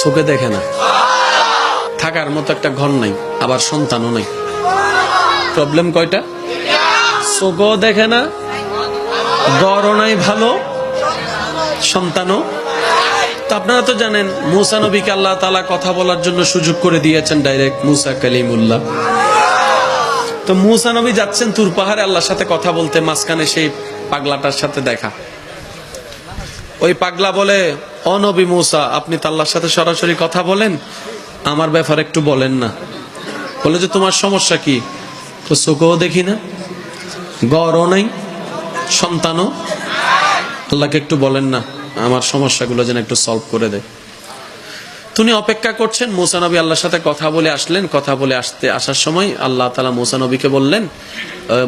চোখে দেখে না, থাকার মতো একটা ঘর নাই, আবার সন্তানও নাই। প্রবলেম কয়টা? চোখও দেখে না, ঘরও নাই ভালো, সন্তানও। তো আপনারা তো জানেন মুসা নবীকে আল্লাহ তাআলা কথা বলার জন্য সুযোগ করে দিয়েছেন, ডাইরেক্ট মুসা কালিমুল্লাহ। তো মুসা নবী যাচ্ছেন তুর পাহাড়ে আল্লাহর সাথে কথা বলতে, মাঝখানে সেই পাগলাটার সাথে দেখা। ওই পাগলা বলে, ও নবী মুসা, আপনি তো আল্লাহর সাথে সরাসরি কথা বলেন, আমার ব্যাপারে একটু বলেন না। বলে যে তোমার সমস্যা কি? তো চোখও দেখি না, ঘরও নাই, সন্তানও, আল্লাহকে একটু বলেন না আমার সমস্যাগুলো যেন একটু সলভ করে দেয়। তিনি অপেক্ষা করছেন। মুসা নবী আল্লাহর সাথে কথা বলে আসলেন। কথা বলে আসার সময় আল্লাহ তাআলা মুসা নবীকে বললেন,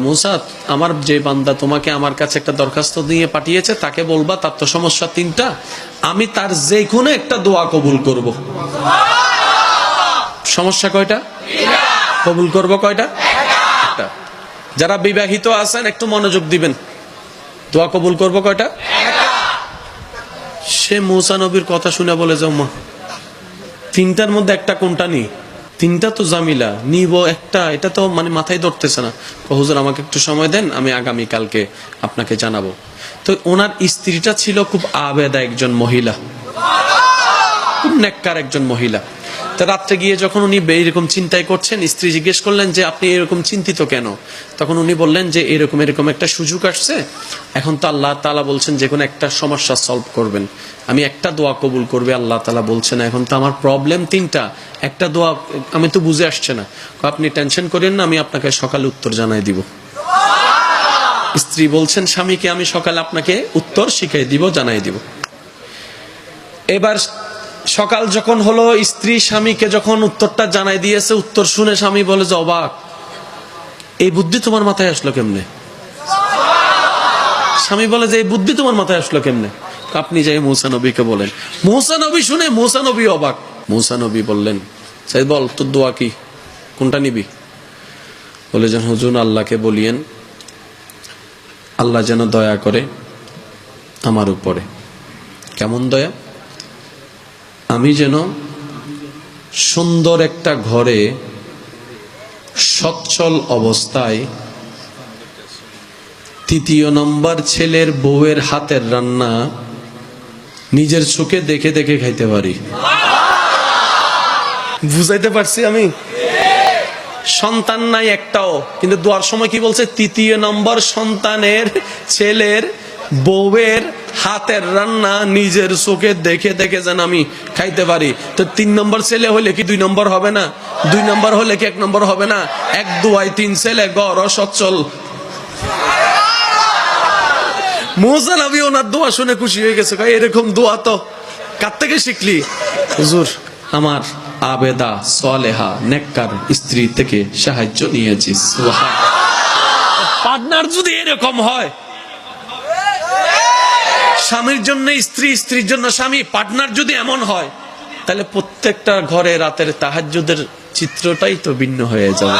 মুসা, আমার যে বান্দা তোমাকে আমার কাছে একটা দরখাস্ত দিয়ে পাঠিয়েছে, তাকে বলবা তার তো সমস্যা তিনটা, আমি তার যে কোনো একটা দোয়া কবুল করব। সমস্যা কয়টা? কবুল করব কয়টা? একটা। যারা বিবাহিত আছেন একটু মনোযোগ দিবেন, দোয়া কবুল করব কয়টা? সে মুসা নবীর কথা শুনে বলে যাও, মা তিনটার মধ্যে একটা কোনটা নি? তিনটা তো জামিলা, নিব একটা, এটা তো মানে মাথায় ধরতেছে না। হুজুর আমাকে একটু সময় দেন, আমি আগামী কালকে আপনাকে জানাবো। তো ওনার স্ত্রীটা ছিল খুব আবেদা একজন মহিলা, খুব নেককার একজন মহিলা। তো রাত্রে গিয়ে যখন উনি এইরকম চিন্তায় করছেন, স্ত্রী জিজ্ঞেস করলেন যে আপনি এরকম চিন্তিত কেন? তখন উনি বললেন যে এরকম একটা সুযোগ আসছে, এখন তো আল্লাহ তাআলা বলছেন যে কোনো একটা সমস্যা সলভ করবেন, আমি একটা দোয়া কবুল করবে আল্লাহ তাআলা বলছেন, এখন তো আমার প্রবলেম তিনটা, একটা দোয়া আমি তো বুঝে আসছে না। আপনি টেনশন করেন না, আমি আপনাকে সকালে উত্তর জানাই দিব। স্ত্রী বলছেন স্বামীকে, আমি সকালে আপনাকে উত্তর শিখাই দিব, জানাই দিব। এবার সকাল যখন হলো, স্ত্রী স্বামীকে যখন উত্তরটা জানাই দিয়েছে, উত্তর শুনে স্বামী বলে যে অবাক, এই বুদ্ধি তোমার মাথায় আসলো কেমনে? স্বামী বলে যে এই বুদ্ধি তোমার মাথায় আসলো কেমনে? আপনি যাই মুসা নবীকে বলেন। মুসা নবী শুনে মুসা নবী অবাক। মুসা নবী বললেন, সাইদ বল তোর দোয়া কি, কোনটা নিবি? বলে যে হুজুর আল্লাহকে বলিয়েন আল্লাহ যেন দয়া করে আমার উপরে। কেমন দয়া? আমি যেন সুন্দর একটা ঘরে সচ্ছল অবস্থায় তৃতীয় নম্বর ছেলের বউয়ের হাতের রান্না নিজের চোখে দেখে দেখে খাইতে পারি। বুঝাইতে পারছি আমি? সন্তান নাই একটাও, কিন্তু দোয়ার সময় কি বলছে? তৃতীয় নম্বর সন্তানের ছেলের বউয়ের হাতের রান্না নিজের চোখে দেখে দেখে যেন আমি খাইতে পারি। তো 3 নম্বর ছেলে হলে কি 2 নম্বর হবে না? 2 নম্বর হলে কি 1 নম্বর হবে না? এক দুয়ায় 3 ছেলে, গড় সচ্ছল। মুসা নবী ওনার দোয়া শুনে খুশি হয়ে গেছে, এরকম দোয়া তো কার থেকে শিখলি? হুজুর আমার আবেদা সালেহা নেককার স্ত্রী থেকে সাহায্য নিয়েছি। পার্টনার যদি এরকম হয়, স্বামীর জন্য স্ত্রী, স্ত্রীর জন্য স্বামী, পার্টনার যদি এমন হয়, তাহলে প্রত্যেকটা ঘরে রাতের তাহাজ্জুদের চিত্রটাই তো ভিন্ন হয়ে যাবে।